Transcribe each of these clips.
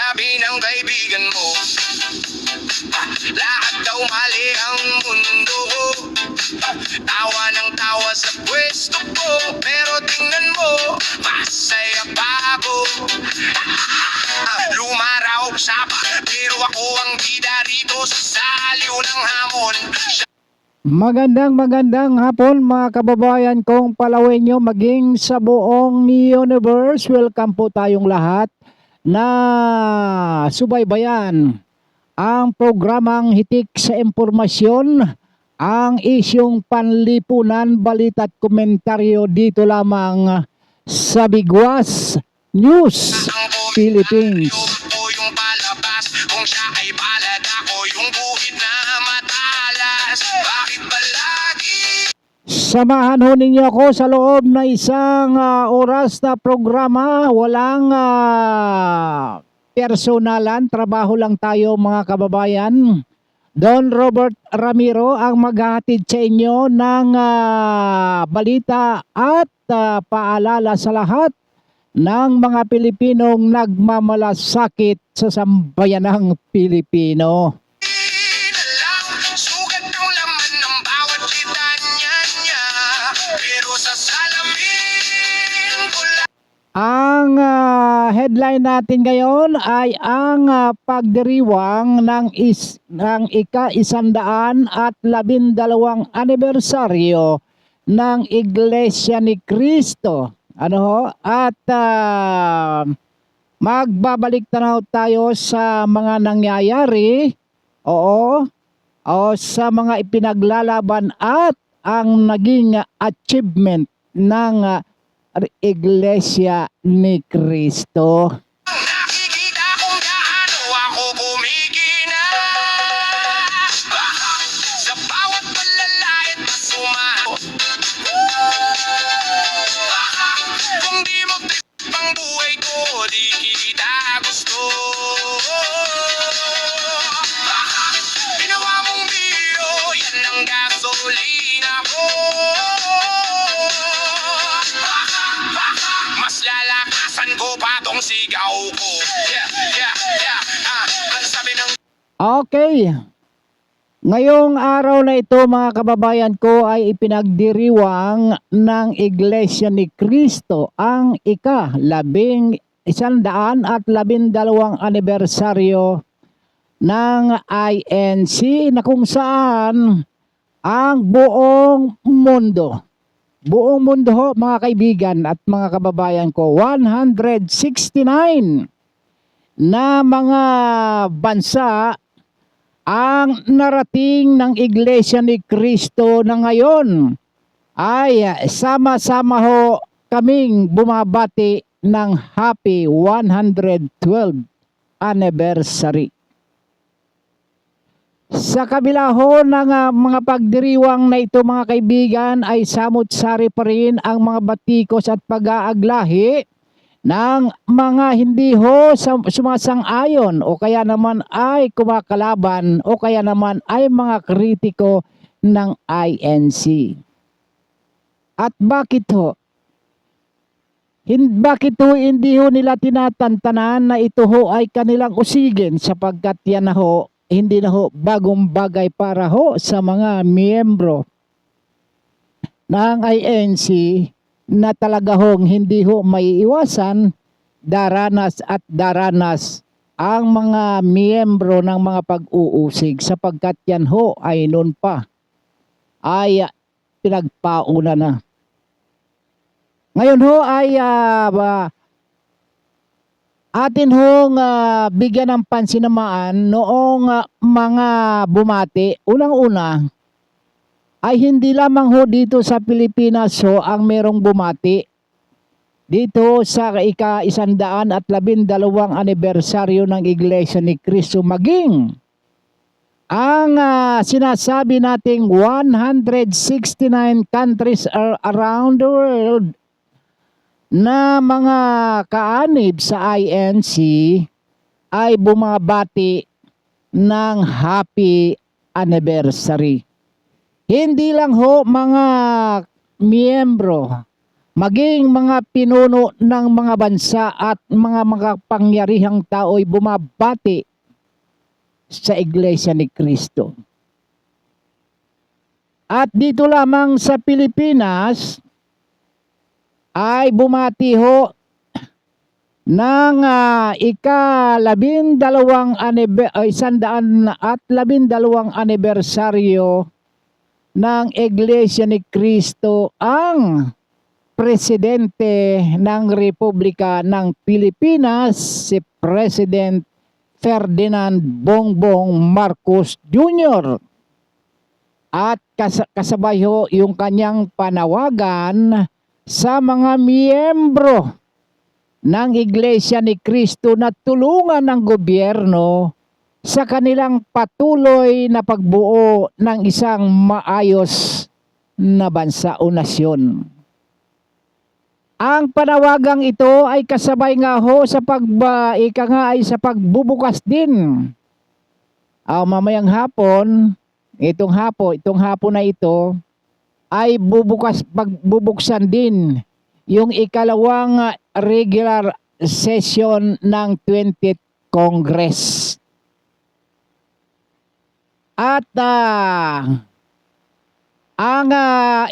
Sabi ng kaibigan mo, lahat daw mali ang mundo. Tawa ng tawa sa pwesto ko, pero tingnan mo, masaya pa ako. Lumaraw sa pero ako ang bida rito sa saliw ng hamon. Magandang hapon mga kababayan kong Palawenyo, maging sa buong universe. Welcome po tayong lahat na subaybayan ang programang Hitik sa Impormasyon, ang isyong panlipunan, balita at komentaryo dito lamang sa Bigwas News Philippines. Yung palabas, kung siya ay palad, ako yung buhit na matalas. Bakit palagi? Samahan ho ninyo ako sa loob na isang oras na programa. Walang personalan, trabaho lang tayo mga kababayan. Don Robert Ramiro ang maghahatid sa inyo ng balita at paalala sa lahat ng mga Pilipinong nagmamalasakit sa sambayanang Pilipino. Sugat ang laman ng bawat litanya niya, pero sa salamin ko lang. Ang headline natin ngayon ay ang pagdiriwang ng ika-112 anibersaryo ng Iglesia ni Cristo. At magbabalik tanaw tayo sa mga nangyayari, o sa mga ipinaglalaban at ang naging achievement ng Iglesia ni Cristo. Nakikita kung gaano ako kumikina, sa bawat palalait na sumaho. Kung di mo trip ang buhay ko, di kita gusto. Ginawa mong biro, yan ang gasolina ko. Mas lalakasan ko pa tong sigaw ko. Ang sabi ng Okay. Ngayong araw na ito mga kababayan ko ay ipinagdiriwang ng Iglesia ni Cristo ang ika-112 anibersaryo ng INC, na kung saan ang buong mundo ho, mga kaibigan at mga kababayan ko, 169 na mga bansa ang narating ng Iglesia ni Cristo na ngayon ay sama-sama ho kaming bumabati ng happy 112 anniversary. Sa kabila ho ng mga pagdiriwang na ito mga kaibigan, ay samut-sari pa rin ang mga batikos at pag-aaglahi ng mga hindi ho sumasang-ayon o kaya naman ay kumakalaban o kaya naman ay mga kritiko ng INC. At bakit ho? Bakit ho hindi ho nila tinatantanan na ito ho ay kanilang usigin, sapagkat yan na ho, hindi na ho bagong bagay para ho sa mga miyembro ng INC na talaga hong hindi ho maiiwasan, daranas at daranas ang mga miyembro ng mga pag-uusig, sapagkat yan ho ay noon pa ay pinagpauna na. Ngayon ho ay atin hong bigyan ng pansinamaan noong mga bumati. Unang-una ay hindi lamang ho dito sa Pilipinas ho ang merong bumati. Dito sa ika-112 anibersaryo ng Iglesia ni Cristo, maging ang sinasabi nating 169 countries around the world na mga kaanib sa INC ay bumabati ng happy anniversary. Hindi lang ho mga miyembro, maging mga pinuno ng mga bansa at mga makapangyarihang tao'y bumabati sa Iglesia ni Cristo. At dito lamang sa Pilipinas ay bumati ho ng ika-12 anibersaryo ng Iglesia ni Cristo ang Presidente ng Republika ng Pilipinas, si President Ferdinand Bongbong Marcos Jr. At kasabay ho yung kanyang panawagan sa mga miyembro ng Iglesia ni Cristo na tulungan ng gobyerno sa kanilang patuloy na pagbuo ng isang maayos na bansa o nasyon. Ang panawagang ito ay kasabay nga ho sa sa pagbubukas din. Mamayang hapon, itong hapon na ito ay bubuksan din yung ikalawang regular session ng 20th Congress. At ang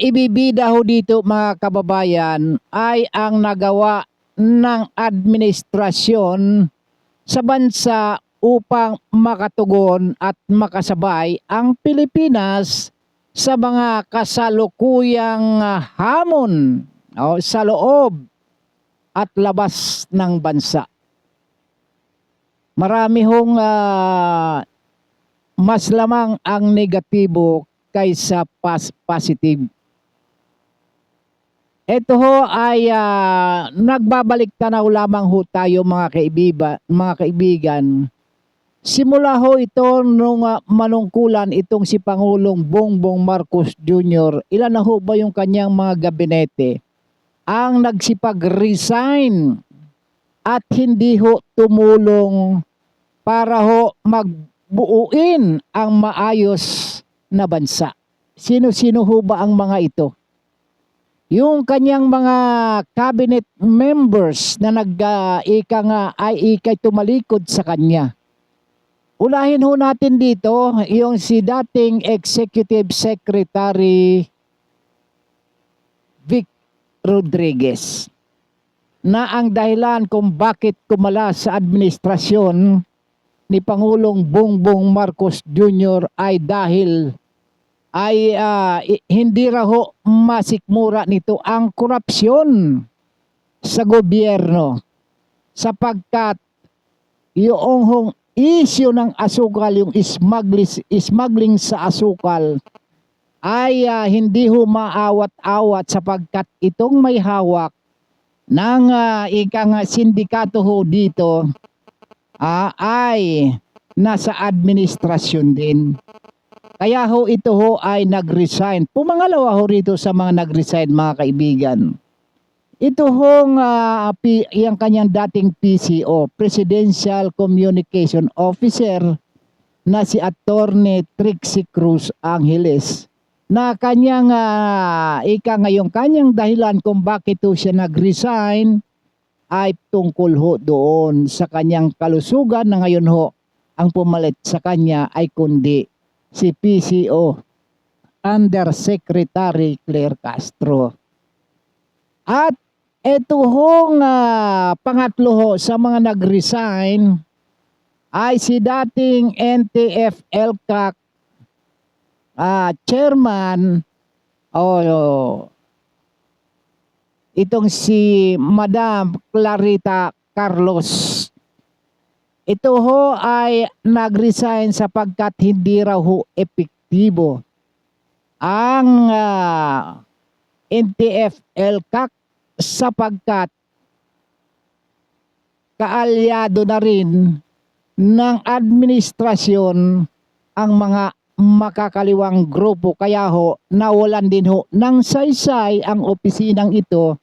ibibida ho dito mga kababayan ay ang nagawa ng administrasyon sa bansa upang makatugon at makasabay ang Pilipinas sa mga kasalukuyang hamon sa loob at labas ng bansa. Marami hong mas lamang ang negatibo kaysa positive. Ito ho ay nagbabalik tanaw lamang ho tayo mga kaibigan. Simula ho ito nung manungkulan itong si Pangulong Bongbong Marcos Jr. Ilan na ho ba yung kanyang mga gabinete ang nagsipag-resign at hindi ho tumulong para ho magbuuin ang maayos na bansa. Sino-sino ho ba ang mga ito? Yung kanyang mga cabinet members na ikay tumalikod sa kanya. Unahin ho natin dito yung si dating Executive Secretary Vic Rodriguez, na ang dahilan kung bakit kumala sa administrasyon ni Pangulong Bongbong Marcos Jr. ay dahil hindi raw ho masikmura nito ang korupsyon sa gobyerno, sapagkat yung issue ng asukal, yung smuggling sa asukal ay hindi ho maawat-awat sapagkat itong may hawak ng sindikato ho dito ay nasa administrasyon din. Kaya ho ito ho ay nag-resign. Pumangalawa ho rito sa mga nag-resign mga kaibigan. Ito hong yung kanyang dating PCO, Presidential Communication Officer, na si Attorney Trixie Cruz Angeles, na kanyang ngayong kanyang dahilan kung bakit ho siya nag-resign ay tungkol ho doon sa kanyang kalusugan, na ngayon ho ang pumalit sa kanya ay kundi si PCO Undersecretary Claire Castro. At ito hong pangatlo ho sa mga nag-resign ay si dating NTF-ELCAC chairman itong si Madam Clarita Carlos. Ito ho ay nag-resign sapagkat hindi raw ho epektibo ang NTF-ELCAC, sapagkat kaalyado na rin ng administrasyon ang mga makakaliwang grupo, kaya ho nawalan din ho ng saysay ang opisinang ito,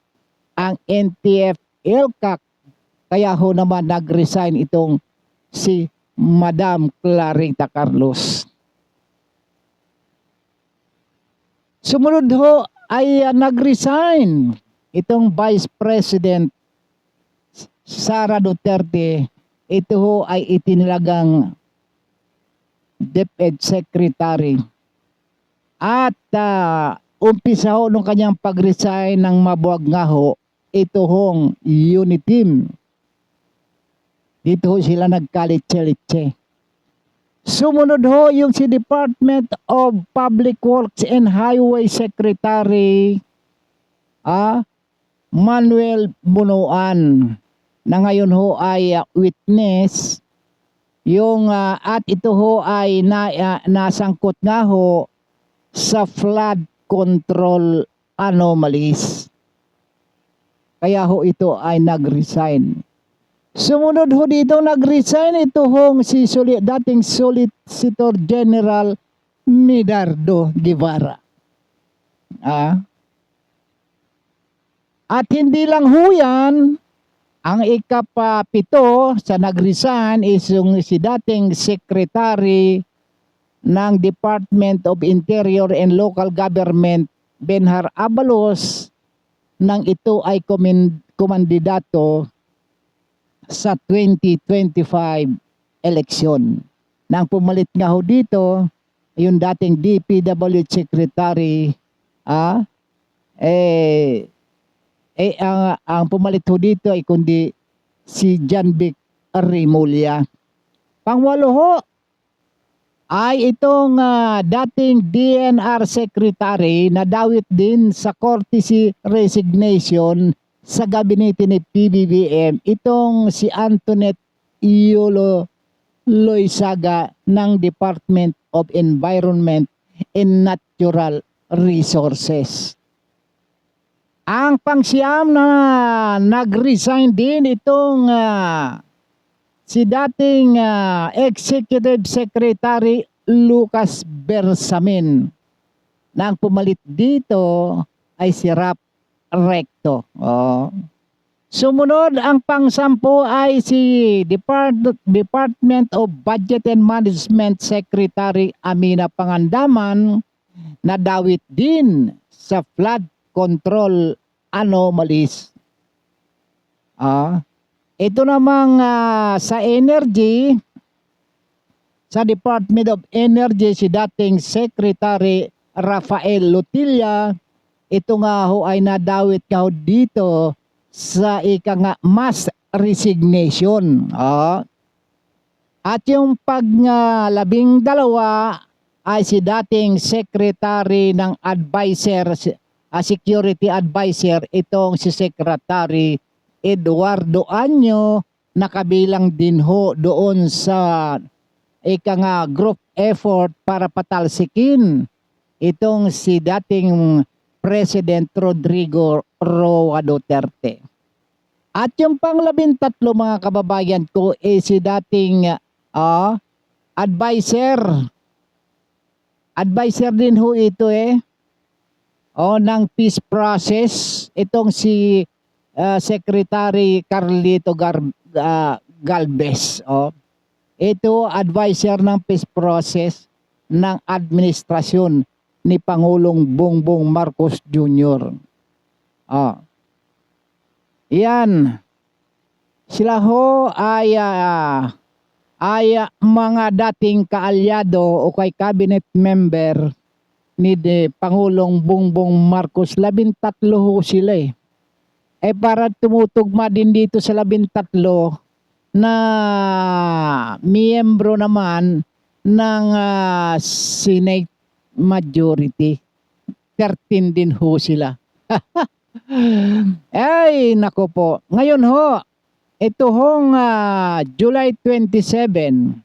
ang NTF-ELCAC. Kaya ho naman nag-resign itong si Madam Clarita Carlos. Sumunod ho ay nag-resign itong Vice President Sara Duterte, ito ho ay itinilagang DepEd Secretary. At umpisa ho nung kanyang pag-resign ng mabuwag nga ho, ito hong Uniteam. Dito ho sila nagkalitse-litse. Sumunod ho yung si Department of Public Works and Highway Secretary Manuel Bunuan, na ngayon ho ay witness yung at ito ho ay nasangkot nga ho sa flood control anomalies. Kaya ho ito ay nag-resign. Sumunod ho dito nag-resign ito hong si dating Solicitor General Medardo Guevara. At hindi lang ho yan, ang ikapapito sa nag-resign is yung si dating Secretary ng Department of Interior and Local Government, Benhar Abalos, nang ito ay kumandidato sa 2025 election. Nang pumalit nga ho dito, yung dating DPWH Secretary, ang pumalit ho dito ay kundi si John Vic Remulla. Pangwalo ho ay itong dating DNR Secretary na dawit din sa courtesy resignation sa gabinete ni PBBM, itong si Antoinette Iolo Loizaga ng Department of Environment and Natural Resources. Ang pangsiyam na nag-resign din itong si dating Executive Secretary Lucas Bersamin. Nang pumalit dito ay si Rap Recto. Sumunod ang pangsampu ay si Department of Budget and Management Secretary Amina Pangandaman, na dawit din sa flood control anomalies. Ito namang sa energy, sa Department of Energy, si dating Secretary Rafael Lutilla, ito nga ho ay nadawit nga ho dito sa mass resignation. At yung pag-12 ay si dating Secretary ng Security Advisor, itong si Secretary Eduardo Anyo, nakabilang din ho doon sa group effort para patalsikin itong si dating President Rodrigo Roa Duterte. At yung pang-13 mga kababayan ko si dating advisor din ho ito ng peace process, itong si Secretary Carlito Galvez. Ito advisor ng peace process ng administrasyon ni Pangulong Bongbong Marcos Jr. Yan. Sila ho ay mga dating kaalyado o kay cabinet member ni Pangulong Bongbong Marcos. 13 ho sila para tumutugma din dito sa 13 na miyembro naman ng Senate majority. 13 din ho sila. Ay, nako po. Ngayon ho, ito hong July 27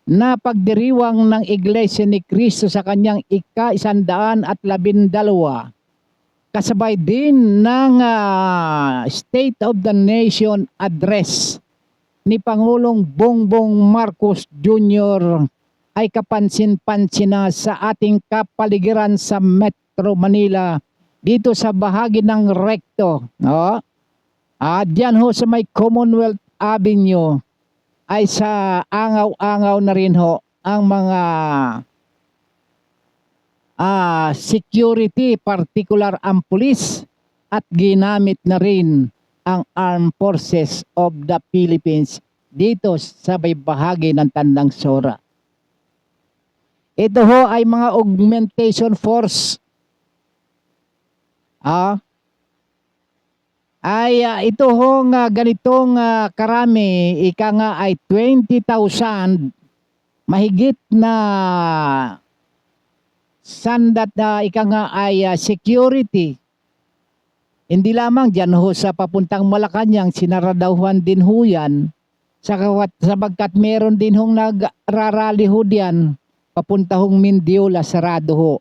na pagdiriwang ng Iglesia ni Cristo sa kanyang ika-112, kasabay din ng State of the Nation address ni Pangulong Bongbong Marcos Jr. ay kapansin-pansin na sa ating kapaligiran sa Metro Manila, dito sa bahagi ng Recto. Diyan ho sa may Commonwealth Avenue ay sa angaw-angaw na rin ho ang mga security, particular ang police at ginamit na rin ang Armed Forces of the Philippines dito sa may bahagi ng Tandang Sora. Ito ho ay mga augmentation force. Ito ho nga ganitong karami, ika nga ay 20,000 mahigit na sandat na ika nga ay security. Hindi lamang dyan ho sa papuntang Malacanang, sinaradahuan din ho yan sabagkat meron din hong nagrarally ho diyan papunta hong Mindiola, sarado ho.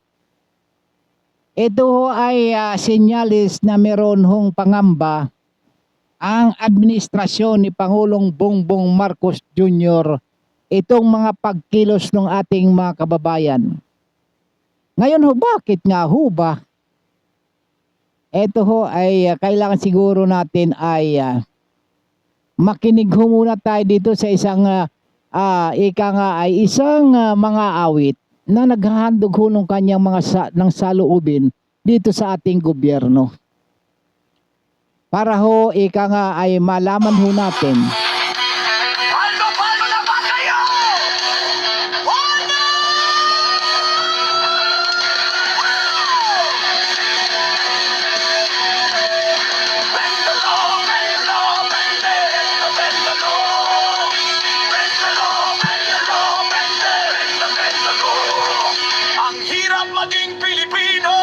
Ito ho ay senyalis na meron hong pangamba ang administrasyon ni Pangulong Bongbong Marcos Jr. itong mga pagkilos ng ating mga kababayan. Ngayon ho, bakit nga ho ba? Ito ho ay kailangan siguro natin ay makinig ho muna tayo dito sa isang ika nga ay isang mga awit na naghahandog ho ng kanyang mga ng saloobin dito sa ating gobyerno. Para ho ika nga ay malaman ho natin. Paano na ba kayo? Wala! Bend the law, bend the law, bend it, bend the law. Bend the law, bend the law, bend the law. Ang hirap maging Pilipino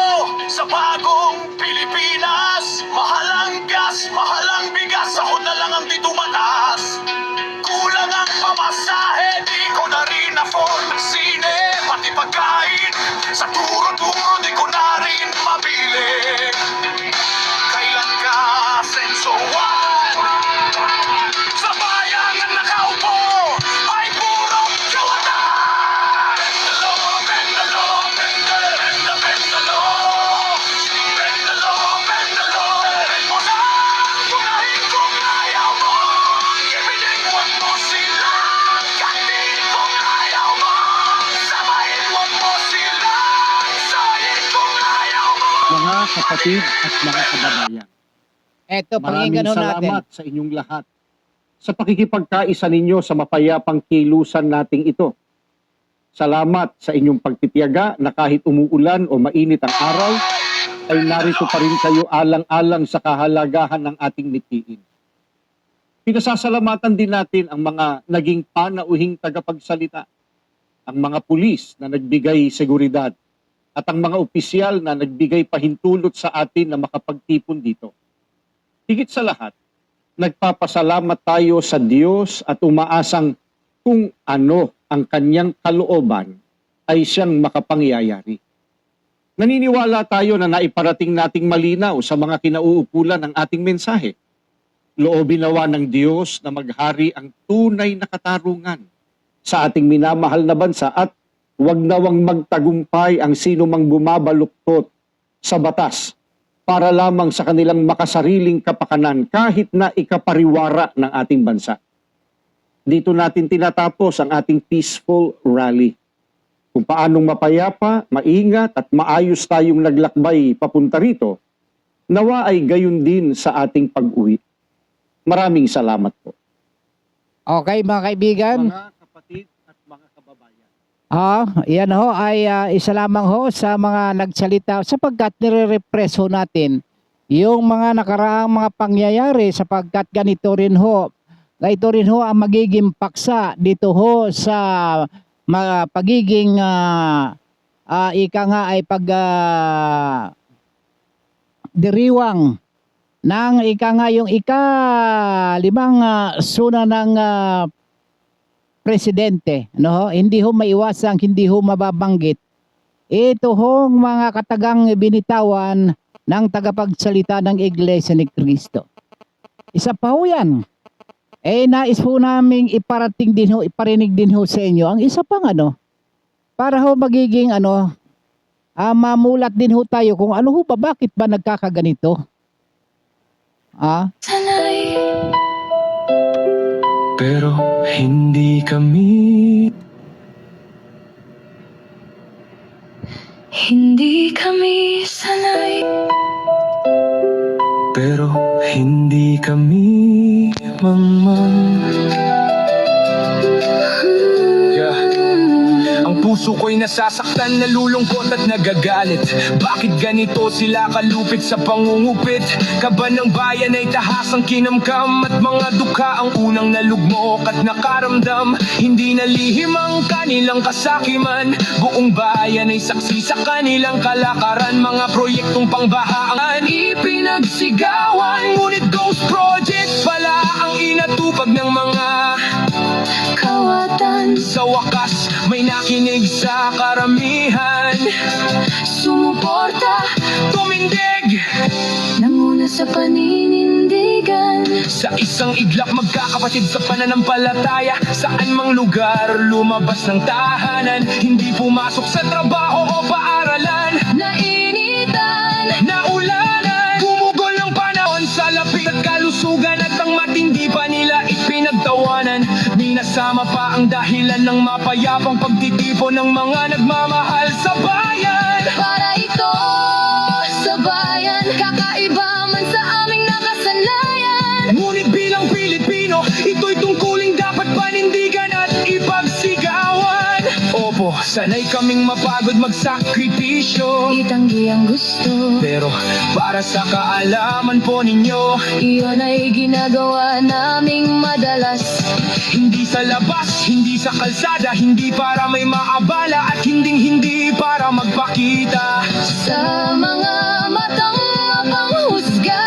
sa bagong Pilipinas. Mahal ang gas, mahal ang bigas, sahod na lang ang di tumatas. Kulang ang pamasahe, di ko na rin afford sine, pati pagkain. Sa turo-turo, di ko na rin mabili. Kailan ka sensual? Sa bayan na nakaupo, ay puro kawatan. Bend the law, bend the law, bend the law. Bend the law, bend the law. Mo na, buhayin kung ayaw mo. Ibinig wag mo sila. Kainin kung ayaw mo. Sabayin wag mo sila. Sayin kung ayaw mo. Mga kapatid at mga kababayan, Ito, maraming pakinggan ho natin. salamat sa inyong lahat sa pakikipagkaisa ninyo sa mapayapang kilusan nating ito. Salamat sa inyong pagtitiyaga na kahit umuulan o mainit ang araw, ay narito pa rin kayo alang-alang sa kahalagahan ng ating mithiin. Pinasasalamatan din natin ang mga naging panauhing tagapagsalita, ang mga pulis na nagbigay seguridad, at ang mga opisyal na nagbigay pahintulot sa atin na makapagtipon dito. Higit sa lahat, nagpapasalamat tayo sa Diyos at umaasang kung ano ang kanyang kalooban ay siyang makapangyayari. Naniniwala tayo na naiparating nating malinaw sa mga kinauukulan ng ating mensahe. Loobin nawa ng Diyos na maghari ang tunay na katarungan sa ating minamahal na bansa at huwag nawang magtagumpay ang sino mang bumabaluktot sa batas para lamang sa kanilang makasariling kapakanan kahit na ikapariwara ng ating bansa. Dito natin tinatapos ang ating peaceful rally. Kung paanong mapayapa, maingat at maayos tayong naglakbay papunta rito, nawa ay gayon din sa ating pag-uwi. Maraming salamat po. Okay mga kaibigan. Mga kapatid at mga kababayan. Yan ho ay isa lamang ho sa mga nagsalita sapagkat nire-repress ho natin yung mga nakaraang mga pangyayari sapagkat ganito rin ho ang magiging paksa dito ho sa pagiging ika nga ay diriwang ng ika nga yung limang suna ng presidente, no? Hindi ho maiwasang, hindi ho mababanggit. Ito hong mga katagang binitawan ng tagapagsalita ng Iglesia ni Cristo. Isa pa ho yan. Nais po namin iparinig din ho sa inyo ang isa pang para ho magiging mamulat din ho tayo kung ano ho ba, bakit ba nagkakaganito? Sanay, pero hindi kami sanay pero hindi kami mangmang. Ang puso ko'y nasasaktan, nalulungkot at nagagalit. Bakit ganito sila kalupit sa pangungupit? Kaban ng bayan ay tahasang kinamkam, at mga dukha ang unang nalugmok at nakaramdam. Hindi nalihim ang kanilang kasakiman, buong bayan ay saksi sa kanilang kalakaran. Mga proyektong pangbahaan ipinagsigawan, ngunit ghost project pala ang inatupag ng mga kawatan. Sa wakas, may nakinig sa karamihan, sumuporta, tumindig, nanguna sa paninindigan. Sa isang iglap magkakapatid sa pananampalataya, saan mang lugar lumabas ng tahanan. Hindi pumasok sa trabaho o paaralan, nainitan, naulanan, gumugol ng panahon sa lapit at kalusugan, at ang matindi pa nila ipinagtawanan. Minasama pa ang dahilan ng mapayapang pagtitipon ng mga nagmamahal sa bayan. Para ito sa bayan, kakaiba man sa aming nakasanayan. Ngunit bilang Pilipino, ito'y tungkuling dapat panindigan at ipagsigawan. Opo, sanay kaming mapagod magsakripisyo, itanggi ang gusto, pero para sa kaalaman po ninyo, iyon ay ginagawa naming madalas. Hindi sa labas, hindi sa kalsada, hindi para may maabala, at hindi para magpakita sa mga matang mapanghusga.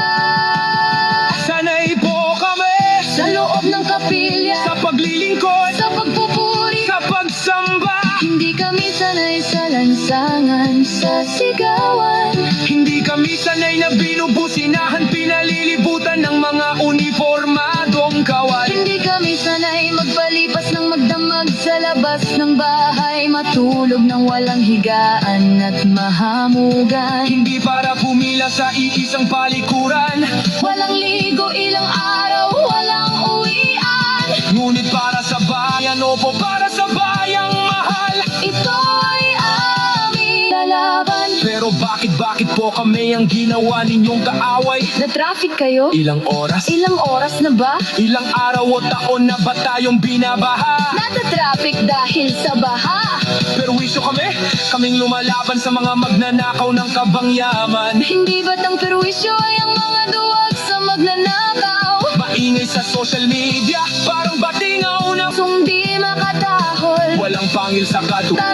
Sanay po kami sa loob ng kapilya, sa paglilingkod, sa pagpupuri, sa pagsamba. Hindi kami sanay sa lansangan, sa sigawan. Hindi kami sanay na binubusinahan, pinalilibutan ng mga uniformadong kawal. Hindi kami sanay magpalipas ng magdamag sa labas ng bahay, matulog ng walang higaan at mahamugan. Hindi para pumila sa iisang palikuran, walang ligo ilang araw, walang uwian. Ngunit para sa bayan, opo, para sa bayang mahal, ito ay aming lalaban. Pero bakit po kami ang ginawa ninyong kaaway? Na-traffic kayo? Ilang oras? Ilang oras na ba? Ilang araw o taon na ba tayong binabaha? Nata-traffic dahil sa baha. Pero wisyo kaming lumalaban sa mga magnanakaw ng kabangyaman. Hindi ba't ang perwisyo ay ang mga duwag sa magnanakaw? Maingay sa social media, parang batingaw na sundi makatahol. Walang pangil sa tarungan.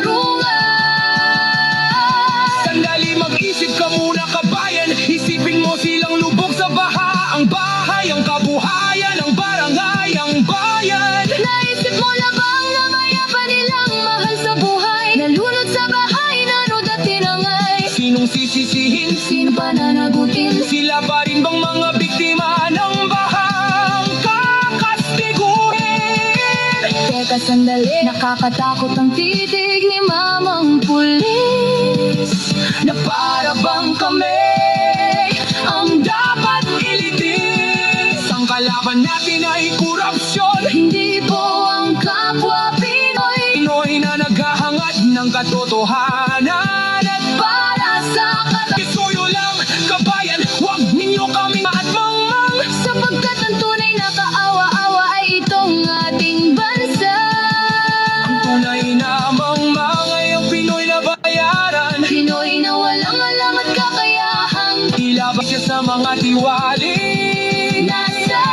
Sandali, mag-isip ka muna kabayan, isipin mo silang lubog sa baha. Ang bahay, ang kabuhayan, ang barangay, ang bayan. Naisip mo na bang namaya pa nilang mahal sa buhay? Nalunod sa bahay, nanood at tinangay. Sinong sisisihin? Sino pa nanagutin? Sila pa rin bang mga biktima ng bahang kakastiguhin? Teka sandali, nakakatakot ang titig ni Mamang Pulis, na para bang kami ang dapat ilitis. Ang kalaban natin ay korupsyon, hindi po ang kapwa Pinoy. Pinoy na naghahangad ng katotohanan at para sa katasuyo lang kabayan, huwag ninyo kami maatmang, sapagkat ang tunay na kaawa-awa ay itong ating bansa. Ang tunay na mangmangay ang Pinoy na bayaran, Pinoy na walang alam at kakayahan. Ilabas siya sa mga tiwali, nasa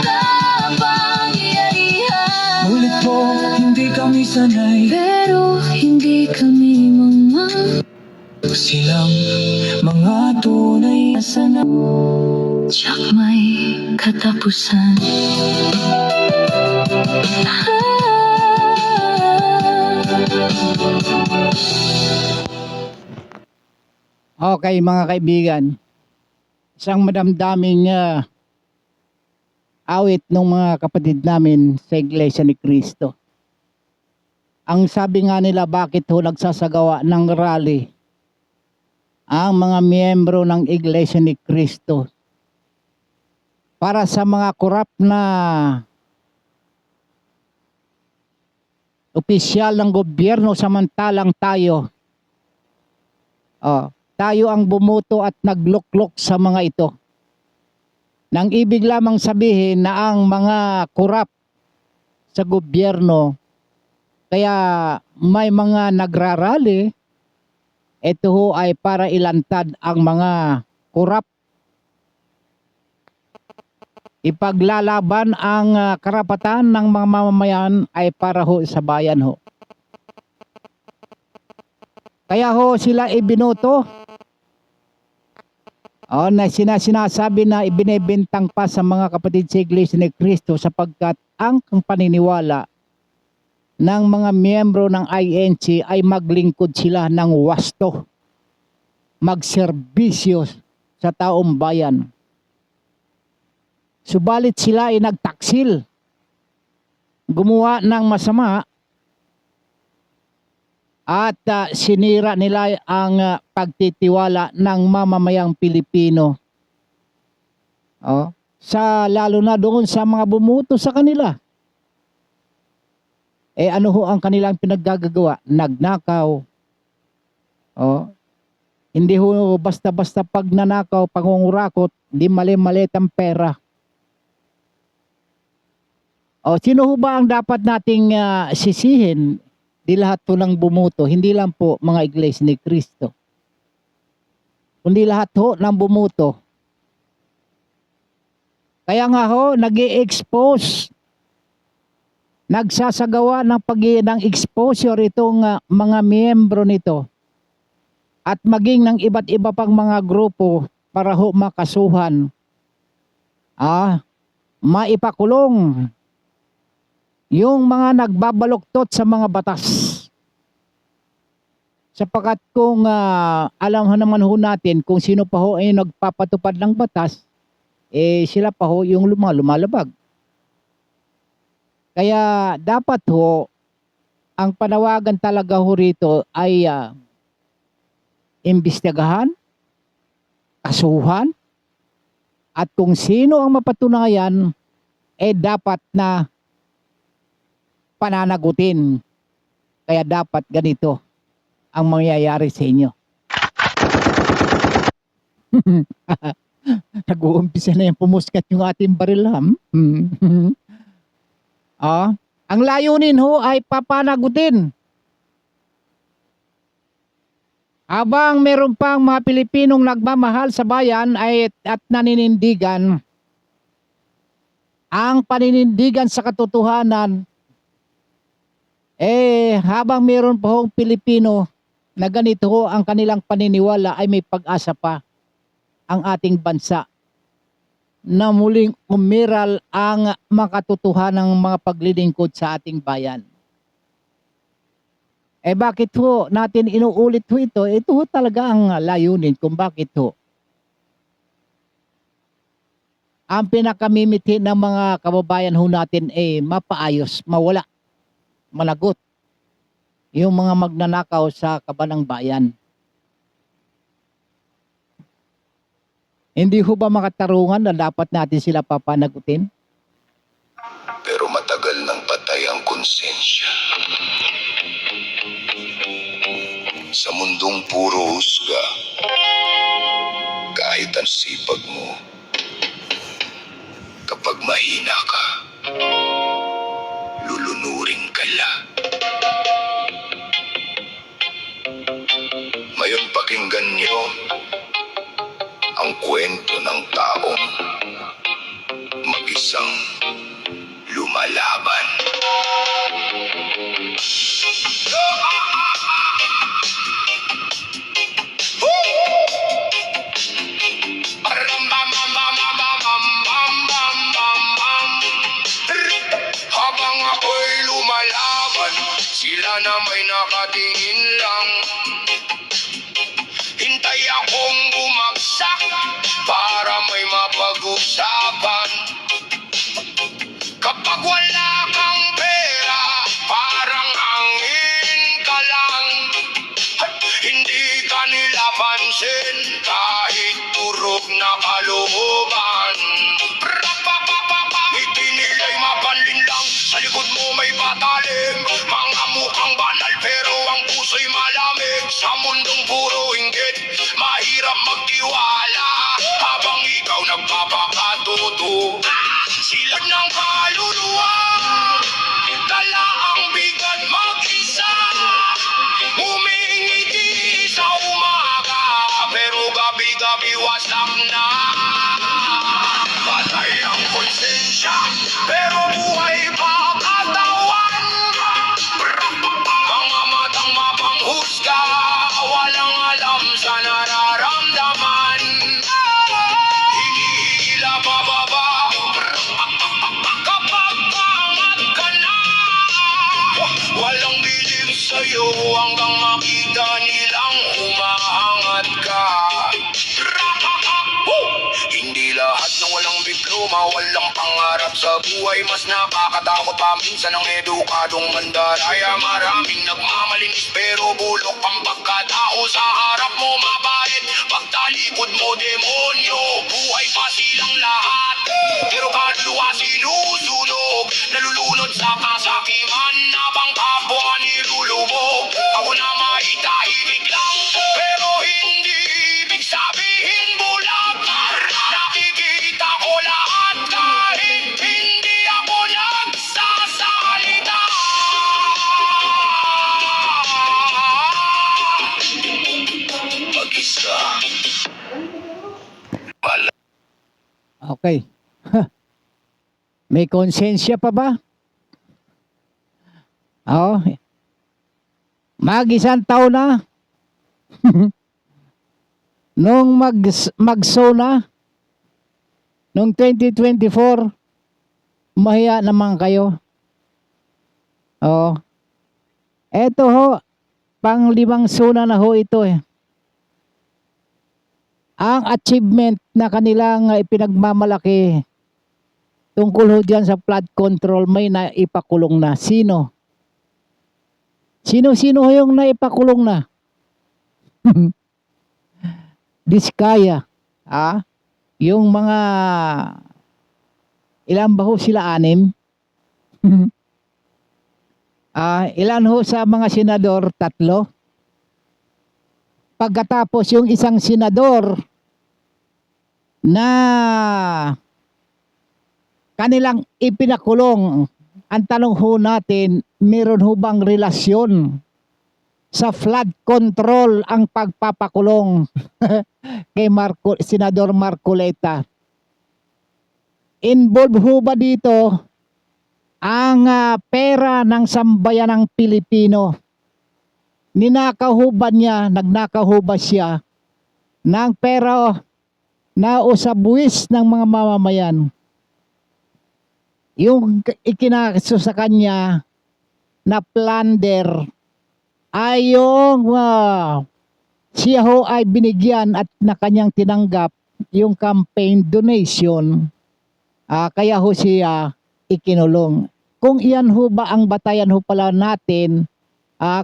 kapangyarihan. Ulit po, hindi kami sanay, pero hindi kami mga silang mga tunay na sanay. Tiyak may katapusan. Okay mga kaibigan, isang madamdaming awit ng mga kapatid namin sa Iglesia ni Cristo. Ang sabi nga nila, bakit ho nagsasagawa ng rally ang mga miyembro ng Iglesia ni Cristo? Para sa mga korap na opisyal ng gobyerno, samantalang tayo tayo ang bumuto at nagluklok sa mga ito. Nang ibig lamang sabihin na ang mga korap sa gobyerno, kaya may mga nagrarally, ito ho ay para ilantad ang mga korap. Ipaglalaban ang karapatan ng mga mamamayan ay para ho sa bayan ho. Kaya ho sila ibinoto. Na sinasabi na ibinebentang pa sa mga kapatid sa Iglesia ni Cristo sapagkat ang paniniwala ng mga miyembro ng INC ay maglingkod sila ng wasto, magserbisyo sa taong bayan. Subalit sila ay nagtaksil, gumawa ng masama, at sinira nila ang pagtitiwala ng mamamayang Pilipino. Lalo na doon sa mga bumuto sa kanila. Ano ho ang kanilang pinaggagawa? Nagnakaw. Hindi ho basta-basta pag nanakaw, pangungurakot, di mali-malit ang pera. Sino ho ba ang dapat nating sisihin? Di lahat po ng bumuto, hindi lang po mga Iglesia ni Cristo. Kundi lahat ho ng bumuto. Kaya nga ho, nag-i-expose, nagsasagawa ng exposure itong mga miyembro nito. At maging ng iba't iba pang mga grupo para ho makasuhan. Maipakulong yung mga nagbabaluktot sa mga batas. Sapagkat kung alam naman ho natin kung sino pa ho ay nagpapatupad ng batas, sila pa ho yung lumalabag. Kaya dapat ho, ang panawagan talaga ho rito ay imbestigahan, kasuhan, at kung sino ang mapatunayan, dapat na pananagutin. Kaya dapat ganito ang mangyayari sa inyo. Nag-uumpisa na yung pumuskat yung ating baril. Ang layunin ho ay papanagutin. Habang meron pang mga Pilipinong nagmamahal sa bayan at naninindigan, ang paninindigan sa katotohanan, habang meron pa hong Pilipino na ganito ho ang kanilang paniniwala, ay may pag-asa pa ang ating bansa na muling umiral ang makatotohanang mga paglilingkod sa ating bayan. Bakit ho natin inuulit ho ito? Ito ho talaga ang layunin kung bakit ho. Ang pinakamimiti ng mga kababayan ho natin mapaayos, mawala, managot yung mga magnanakaw sa kabanang bayan. Hindi ho ba makatarungan na dapat natin sila papanagutin? Pero matagal nang patay ang konsensya. Sa mundong puro husga, kahit ang sipag mo, kapag mahina ka, lulunurin ka lang. Ngayon pakinggan niyo ang kwento ng taong mag-isang lumalaban. Habang ako'y lumalaban, sila na may nakatingin lang. Hintay akong bumagsak para may mapag-usapan. Kapag wala kang pera, parang angin ka lang. Hindi ka nila pansin kahit turog na kalooban. Ngiti nila'y mapanlin lang, sa likod mo may patalim. Mga mukhang banal pero ang puso'y malamig. Sa sumawalang pangarap sa buhay. Mas nakakatakot pa minsan ang edukadong mandaraya. Maraming nagmamalinis pero bulok ang pagkatao. Sa harap mo mabait, pagtalikod mo demonyo. Buhay pa silang lahat, pero kaluluwa sinusunog. Nalulunod sa kasakiman, habang kapwa nilulubog. Ako na maitahimik lang, pero hindi ibig sabihin bulag. Nakikita ko lahat kahit hindi ako nagsasalita. Mag-isa. Okay. May konsensya pa ba? Oo. Mag-isang taon na. Nung mag-sona, nung 2024, mahiya naman kayo. Oo. Eto ho, pang-limang sona na ho ito eh. Ang achievement na kanilang ipinagmamalaki tungkol ho dyan sa flood control, may naipakulong na. Sino? Sino ho yung naipakulong na? Diskaya. Ah? Yung mga ilan ba ho sila? 6? Ilan ho sa mga senador? 3. Pagkatapos yung isang senador na kanilang ipinakulong, ang tanong ho natin, meron ho bang relasyon sa flood control ang pagpapakulong kay Senador Marcoleta? Involved ho ba dito ang pera ng sambayanang Pilipino? Ninakaw ho ba niya, nagnakaw ho ba siya ng pera na usabuwis ng mga mamamayan? Yung ikinaso sa kanya na plunder ay yung siya ho ay binigyan at na kanyang tinanggap yung campaign donation. Kaya ho siya ikinulong. Kung iyan ho ba ang batayan ho pala natin,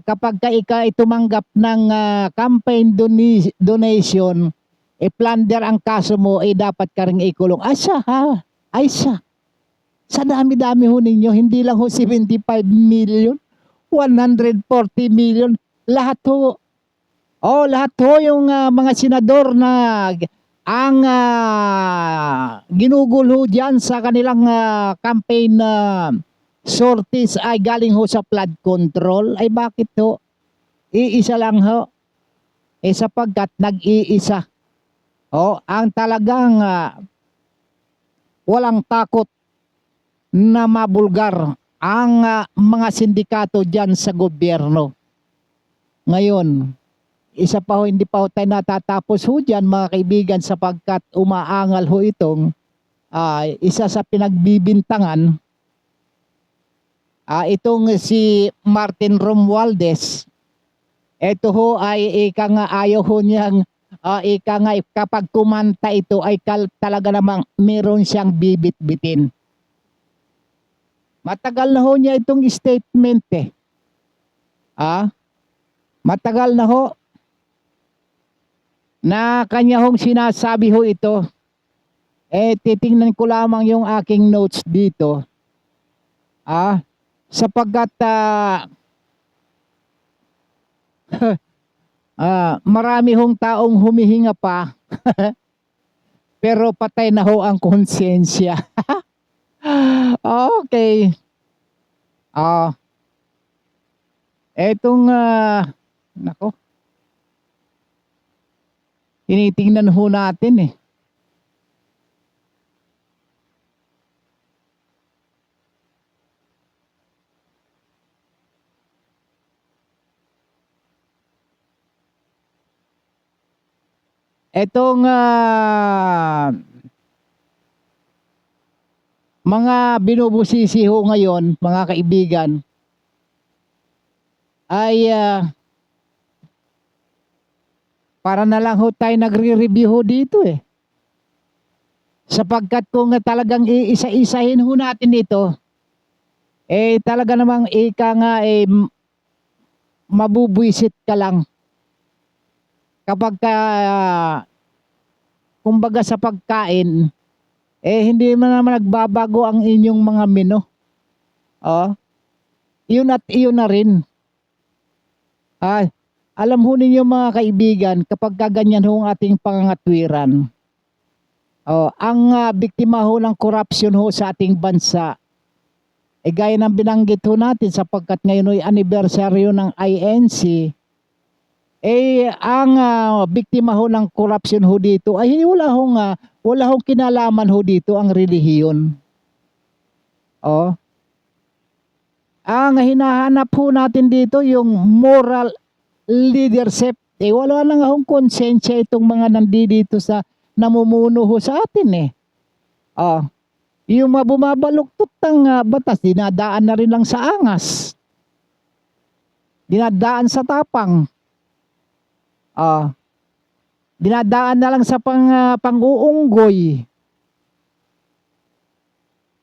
kapag ka tumanggap ng campaign donation, plunder ang kaso mo, dapat ka rin ikulong. Asa ha? Ay sa dami-dami ho ninyo, hindi lang ho 75 million, 140 million, lahat ho. Lahat ho yung mga senador na ang ginugol ho dyan sa kanilang campaign sorties ay galing ho sa flood control. Ay bakit ho? Iisa lang ho. Sapagkat nag-iisa. Ang talagang walang takot na mabulgar ang mga sindikato dyan sa gobyerno. Ngayon, isa pa ho, hindi pa ho tayo natatapos ho dyan mga kaibigan, sapagkat umaangal ho itong isa sa pinagbibintangan, itong si Martin Romualdez. Ito ho ay ika nga ayaw ho niyang ika nga kapag kumanta ito ay talaga namang meron siyang bibit-bitin. Matagal na ho niya itong statement eh. Matagal na ho na kanya hong sinasabi ho ito. Titingnan ko lamang yung aking notes dito. Sapagkat marami hong taong humihinga pa pero patay na ho ang konsensya. Okay. Etong nako. Tinitingnan ho natin eh. Etong mga binubusisi ho ngayon, mga kaibigan, ay para na lang ho tayo nagre-review ho dito eh. Sapagkat kung talagang iisa-isahin ho natin ito, talaga namang ika nga mabubwisit ka lang kapag kumbaga sa pagkain, hindi man naman nagbabago ang inyong mga menu. Oh, yun at iyon na rin. Alam ho ninyo mga kaibigan, kapag ganyan ho ang ating pangangatwiran, ang biktima ho ng corruption ho sa ating bansa, gaya ng binanggit ho natin sapagkat ngayon ay anibersaryo ng INC, ang biktima ho ng corruption ho dito ay wala hong kinalaman ho dito ang relihiyon. Ang hinahanap ho natin dito yung moral leadership. Wala na nga hong konsensya itong mga nandito sa namumuno ho sa atin yung bumabaluktot ng batas, dinadaan na rin lang sa angas. Dinadaan sa tapang. Dinadaan na lang sa pang-uunggoy.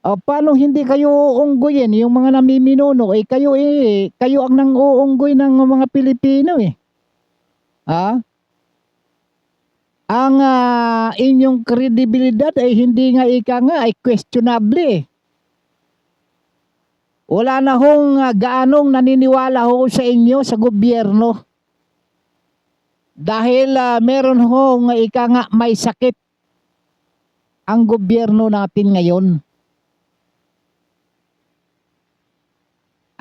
Paano hindi kayo uunggoyin yung mga namiminuno? Kayo ang nang-uunggoy ng mga Pilipino Ang inyong kredibilidad ay hindi nga ay questionable. Wala na hong gaanong naniniwala ho sa inyo sa gobyerno. Dahil meron hong may sakit ang gobyerno natin ngayon.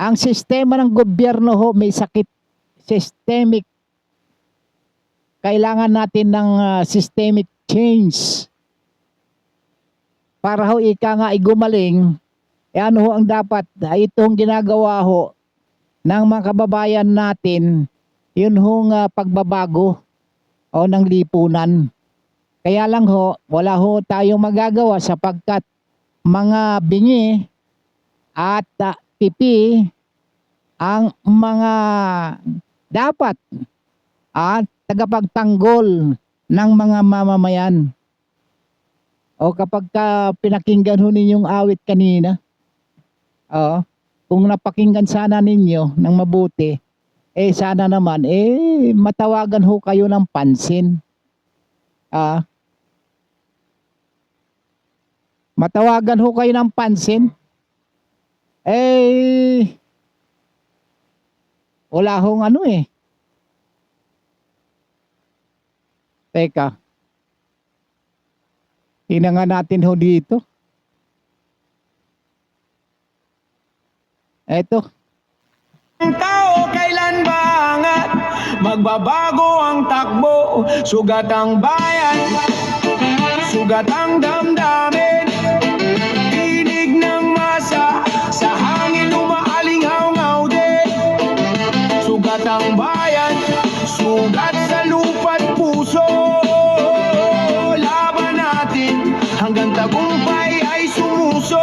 Ang sistema ng gobyerno ho may sakit, systemic. Kailangan natin ng systemic change. Para ho gumaling, ano ho ang dapat, itong ginagawa ho ng mga kababayan natin, yun hong pagbabago ng lipunan. Kaya lang ho, wala ho tayong magagawa sapagkat mga bingi at pipi ang mga dapat at tagapagtanggol ng mga mamamayan. Kapag pinakinggan ho ninyong awit kanina, kung napakinggan sana ninyo ng mabuti, sana naman matawagan ho kayo ng pansin. Matawagan ho kayo ng pansin. Wala hong Teka. Tingnan nga natin ho dito. Eto. Ang tao kailan ba angat? Magbabago ang takbo. Sugat ang bayan, sugat ang damdamin. Tinig ng masa, sa hangin umaalingaw-ngaw din. Sugat ang bayan, sugat sa lupa't puso. Laban natin hanggang tagumpay ay sumuso.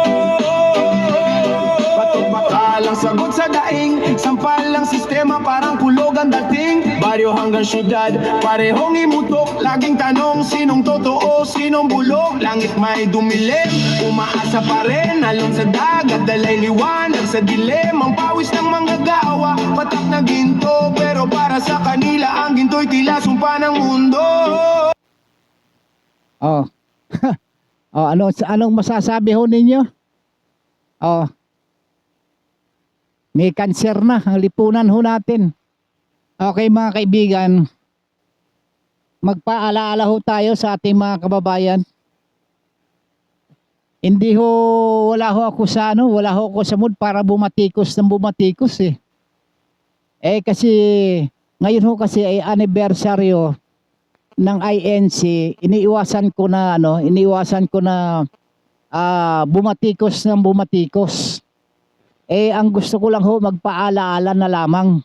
Bakalang sagot sa daing, sampal lang sistema parang kulog ang dating. Baryo hanggang syudad, parehong imutok. Laging tanong sinong totoo, sinong bulok. Langit may dumilim, umaasa pa rin. Alon sa dagat, dalay liwanag sa dilim. Ang pawis ng mga gawa, patak na ginto. Pero para sa kanila, ang ginto'y tila sumpa ng mundo. Anong masasabi ho ninyo? May kanser na ang lipunan ho natin. Okay mga kaibigan, magpaalaala ho tayo sa ating mga kababayan. Wala ho ako sa mood para bumatikos ng bumatikos kasi ngayon ho kasi ay anibersaryo ng INC. Iniiwasan ko na bumatikos ng bumatikos. Ang gusto ko lang ho magpaalaala na lamang.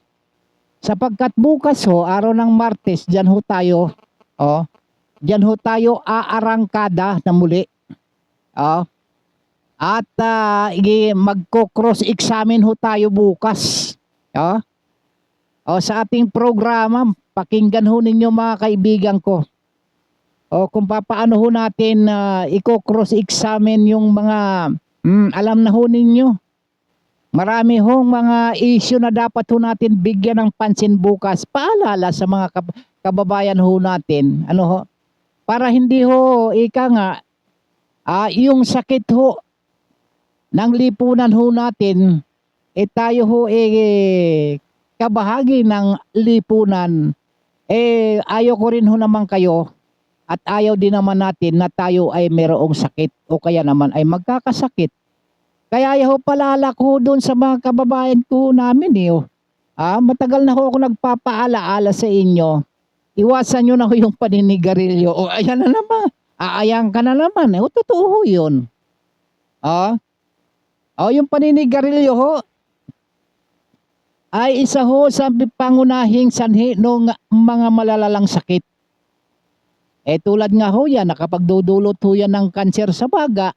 Sapagkat bukas ho, araw ng Martes, diyan ho tayo aarangkada na muli. At magko-cross-examine ho tayo bukas. Sa ating programa, pakinggan ho ninyo mga kaibigan ko. O kung papaano ho natin i-cross-examine yung mga alam na ho ninyo. Marami hong mga issue na dapat ho natin bigyan ng pansin bukas. Paalala sa mga kababayan ho natin. Ano ho? Para hindi ho, ika nga, yung sakit ho ng lipunan ho natin, tayo ho kabahagi ng lipunan. Ayaw ko rin ho naman kayo at ayaw din naman natin na tayo ay mayroong sakit o kaya naman ay magkakasakit. Kaya ayaw palala ko doon sa mga kababayan ko namin matagal na ho ako nagpapaalaala sa inyo. Iwasan nyo na ho yung paninigarilyo. O ayan na naman. Aayang ka na naman. O totoo ho yun. Yung paninigarilyo ho ay isa ho sa pangunahing sanhi ng mga malalalang sakit. Tulad nga ho yan, nakapagdudulot ho yan ng kanser sa baga.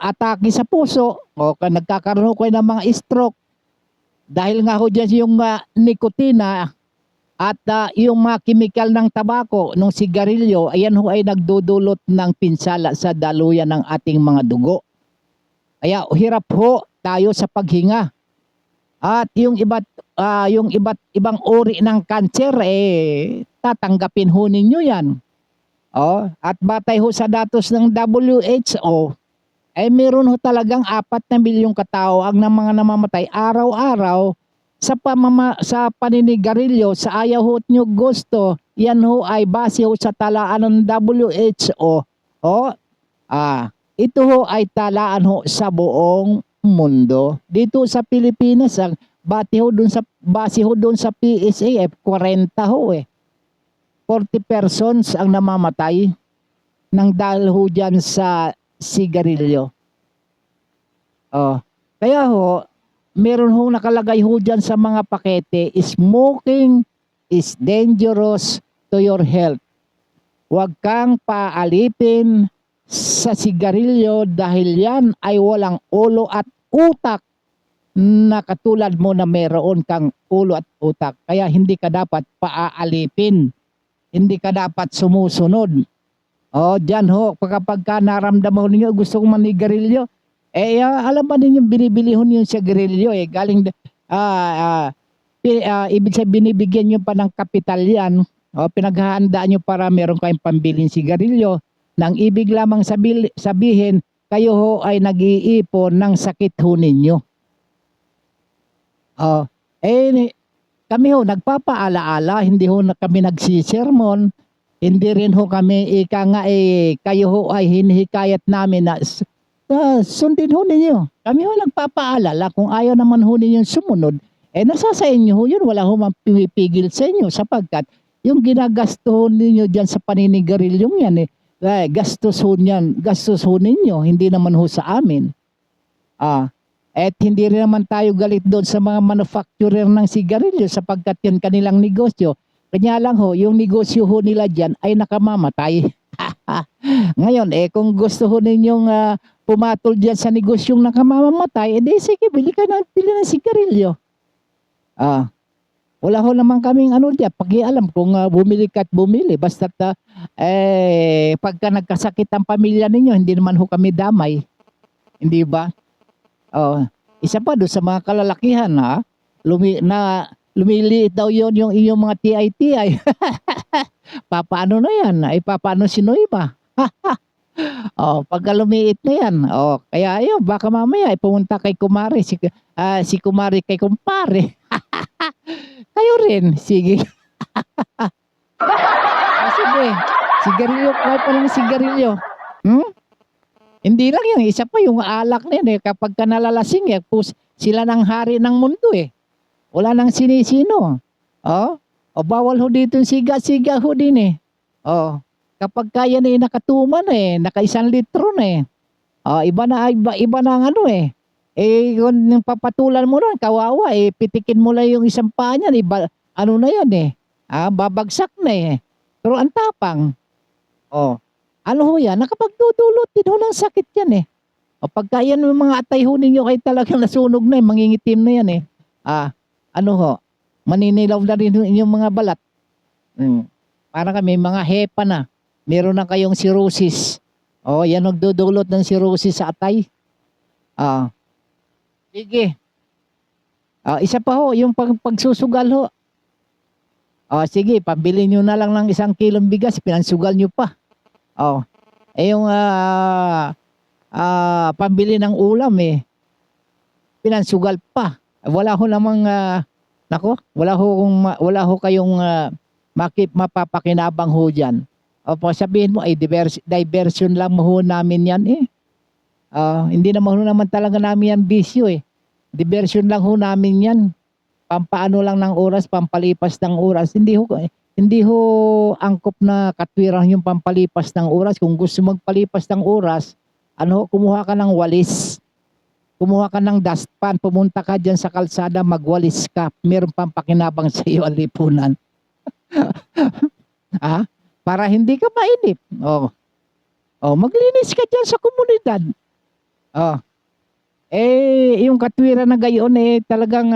Atake sa puso, o nagkakaroon ho kayo ng mga stroke. Dahil nga ho dyan yung nikotina at yung mga chemical ng tabako, ng sigarilyo, ayan ho ay nagdudulot ng pinsala sa daluyan ng ating mga dugo. Kaya hirap ho tayo sa paghinga. At yung iba't ibang uri ng kanser, tatanggapin ho ninyo yan. At batay ho sa datos ng WHO, meron ho talagang 4 na milyong katao ang mga namamatay araw-araw sa paninigarilyo. Sa ayaw ho nyo gusto, yan ho ay base ho sa talaan ng WHO. Ito ho ay talaan ho sa buong mundo. Dito sa Pilipinas, base ho doon sa PSA, 40 ho 40 persons ang namamatay nang dahil ho dyan sa sigarilyo. Kaya ho, meron ho nakalagay ho dyan sa mga pakete, smoking is dangerous to your health. Huwag kang paalipin sa sigarilyo dahil yan ay walang ulo at utak na katulad mo na meron kang ulo at utak. Kaya hindi ka dapat paaalipin. Hindi ka dapat sumusunod. Dyan ho, kapag ka naramdaman ninyo gusto kong manigarilyo, alam ba ninyo binibili ho yung sigarilyo galing ibig sabihin binibigyan nyo pa ng kapital yan. Pinaghahandaan nyo para meron kayong pambiling sigarilyo. Nang ibig lamang sabihin, kayo ho ay nag-iipon ng sakit ho ninyo. Kami ho nagpapaalaala, hindi ho kami nagsisermon, hindi rin ho kami kayo ho ay hinihikayat namin na sundin ho ninyo. Kami ho nagpapaalala, kung ayaw naman ho ninyo sumunod, nasa sa inyo ho yun, wala ho mapipigil sa inyo sapagkat yung ginagasto ninyo dyan sa paninigarilyong yan gastos ho ninyo, hindi naman ho sa amin. At hindi rin naman tayo galit doon sa mga manufacturer ng sigarilyo sapagkat yun kanilang negosyo. Kanya lang ho, yung negosyo ho nila dyan ay nakamamatay. Ngayon, kung gusto ho ninyong pumatol dyan sa negosyong nakamamatay, sige, bili ng sigarilyo. Wala ho naman kaming diyan, pakialam kung bumili ka at bumili. Basta't pagka nagkasakit ang pamilya ninyo, hindi naman ho kami damay. Hindi ba? Isa pa doon sa mga kalalakihan lumiliit daw yon yung inyong mga TI. Papaano na yan? Papaano sinoy ba? Pagka lumiit na yan. Kaya ayun, baka mamaya pumunta kay kumare, si kumare kay kumpare. Kayo rin, sige. Sige, sigarilyo, kahit pa ng sigarilyo. Hindi lang yan, isa pa yung alak na yan kapag ka nalalasing sila ng hari ng mundo Wala nang sinisino. Bawal ho dito yung siga-siga ho din kapag kaya na nakatuman naka 1 litro na iba na ang kung papatulan mo nun, kawawa pitikin mo lang yung isang paa niyan, na yan babagsak na Pero ang tapang, ano ho yan, nakapagdudulot din ho ng sakit yan pagka yan yung mga atay ho ninyo kayo talagang nasunog na mangingitim na yan maninilaw na rin yung mga balat. Para kami mga hepa na. Meron na kayong cirrhosis. Oh, yan nagdudulot ng cirrhosis sa atay. Ah, sige. Isa pa ho, yung pagsusugal ho. Sige, pabili nyo na lang ng 1 kilong bigas, pinansugal nyo pa. Yung pambili ng ulam pinansugal pa. Wala ho namang wala ho kayong mapapakinabang ho diyan. Opo, sabihin mo ay diversion lang ho namin yan hindi naman talaga namin yan bisyo Diversion lang ho namin yan. Pampaano lang ng oras, pampalipas ng oras. Hindi ho angkop na katwirang yung pampalipas ng oras. Kung gusto magpalipas ng oras, kumuha ka ng walis. Kumuha ka ng dustpan, pumunta ka dyan sa kalsada, magwalis ka. Meron pang pakinabang sa iyo ang lipunan. Para hindi ka mainip. Maglinis ka dyan sa komunidad. Yung katwiran na gayon talagang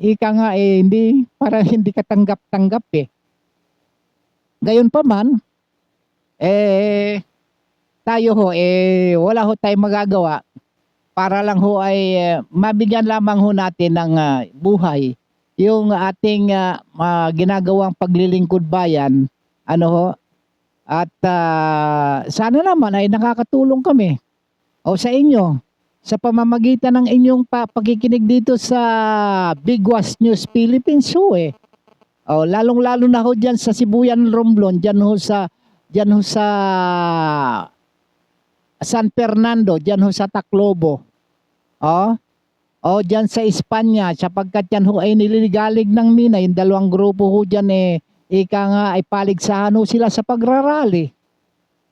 ika nga hindi, parang hindi ka tanggap-tanggap Gayon pa man, tayo ho, wala ho tayong magagawa para lang ho ay mabigyan lamang ho natin ng buhay yung ating ginagawang paglilingkod bayan, at sana naman ay nakakatulong kami sa inyo sa pamamagitan ng inyong pakikinig dito sa Bigwas News Philippines lalong-lalo na ho diyan sa Sibuyan Romblon, diyan ho sa San Fernando, diyan ho sa Tacloban. Diyan sa Espanya, sapagkat yan ho ay nililigalig ng mina, yung 2 grupo ho diyan ika nga ay paligsahan ho sila sa pagrarally.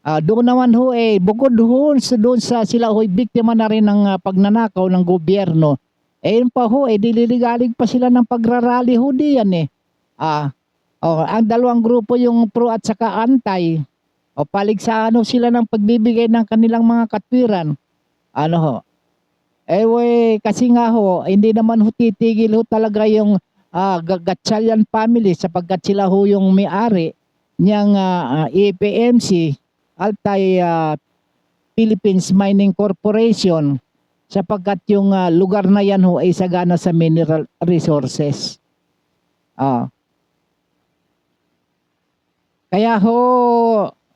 Doon naman ho bukod doon sa sila ho biktima na rin ng pagnanakaw ng gobyerno. Yun pa ho nililigalig pa sila ng pagrarally ho diyan ang 2 grupo yung pro at saka anti. Paligsahan ho sila ng pagbibigay ng kanilang mga katwiran. Kasi nga ho, hindi naman ho titigil ho talaga yung Gatchalian family sapagkat sila ho yung may-ari niyang EPMC, Altai Philippines Mining Corporation, sapagkat yung lugar na yan ho ay sagana sa mineral resources. Kaya ho,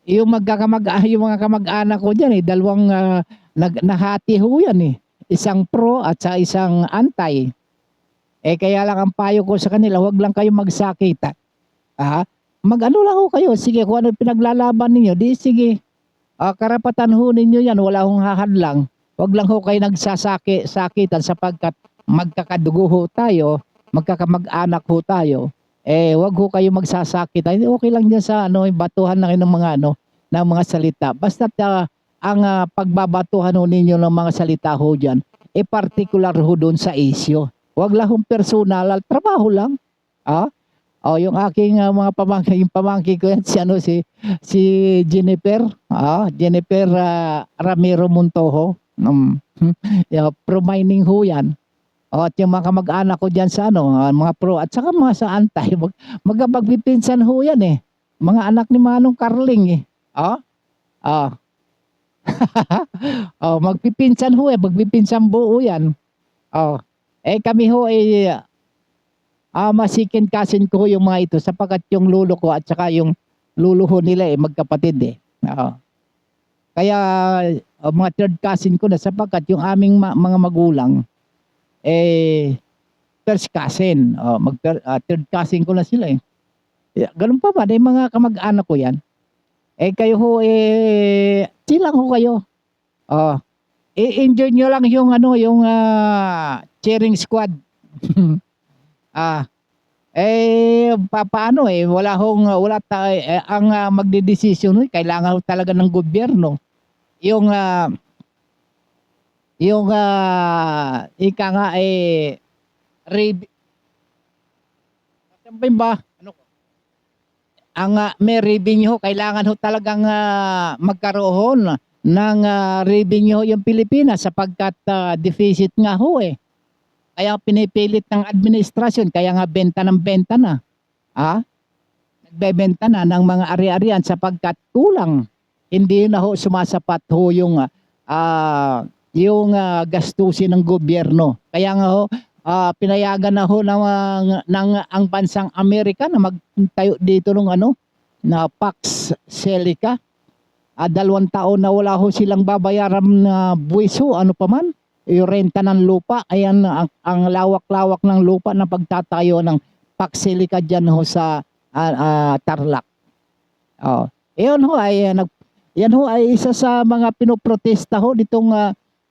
yung mga kamag-anak ko diyan 2 nahati ho yan isang pro at sa isang anti. Kaya lang ang payo ko sa kanila, huwag lang kayo magsakitan. Mag-ano lang ho kayo, sige kung ano pinaglalaban ninyo, di sige. Karapatan ho ninyo yan, wala hong hahadlang. Huwag lang ho kayo nagsasakitan sapagkat magkakadugo ho tayo, magkakamag-anak ho tayo. Huwag ho kayo magsasakitan. Okay lang dyan sa batuhan na ng mga ng mga salita. Basta ang pagbabatuhan ho ninyo ng mga salita ho dyan, particular ho doon sa issue. Huwag lang hong personal, trabaho lang. Yung aking mga pamangkin, yung pamangkin ko yan, si Jennifer, Jennifer Ramiro Montojo, pro mining ho yan. At yung mga kamag-anak ko dyan sa mga pro at saka mga sa antay, magpipinsan ho yan mga anak ni Manong Carling magpipinsan ho magpipinsan buo yan. Kami ho masikin kasin ko yung mga ito sapagkat yung lolo ko at saka yung lolo ho nila magkapatid Kaya mga third cousin ko na sapagkat yung aming mga magulang first cousin. Third cousin ko na sila Ganun pa ba? Mga kamag-anak ko yan. Kayo ho silang ho kayo. I-enjoy nyo lang yung yung cheering squad. Paano wala ang magdedesisyon kailangan talaga ng gobyerno. Yung ika nga ba ang may revenue kailangan ho talagang magkaroon ng revenue yung Pilipinas sapagkat deficit nga ho Kaya pinipilit ng administrasyon, kaya nga benta ng benta na. nagbebenta na ng mga ari-arian sapagkat kulang. Hindi na ho sumasapat ho yung gastusin ng gobyerno. Kaya nga ho, pinayagan na ho ng ang bansang Amerika na magtayo dito ng na Pax Selica. 2 taon na wala ho silang babayaran na buwiso, ano pa man, yung renta ng lupa. Ayan, ang lawak-lawak ng lupa na pagtatayo ng Pax Selica dyan ho sa Tarlac. Oh. Yan ho ay isa sa mga pinoprotesta ho ditong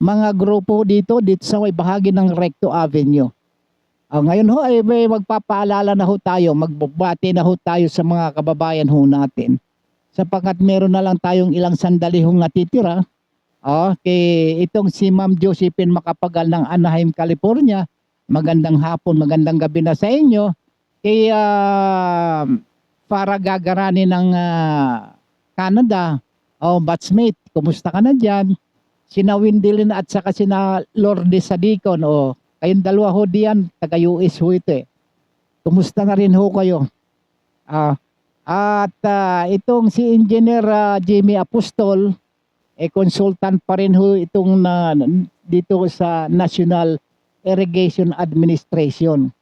mga grupo dito sa may bahagi ng Recto Avenue. Ngayon ho ay may magpapaalala na ho tayo, magbabati na ho tayo sa mga kababayan ho natin. Sapagkat meron na lang tayong ilang sandali hong natitira. Kay itong si Ma'am Josephine Macapagal ng Anaheim, California. Magandang hapon, magandang gabi na sa inyo. Kay para gagarani ng Canada, batchmate, kumusta ka na dyan? Sina Windilin at saka sina Lourdes Sadicon, kayong dalawa ho diyan, taga US ho ito eh. Kumusta na rin ho kayo? Itong si Engineer Jimmy Apostol, consultant pa rin ho itong dito sa National Irrigation Administration.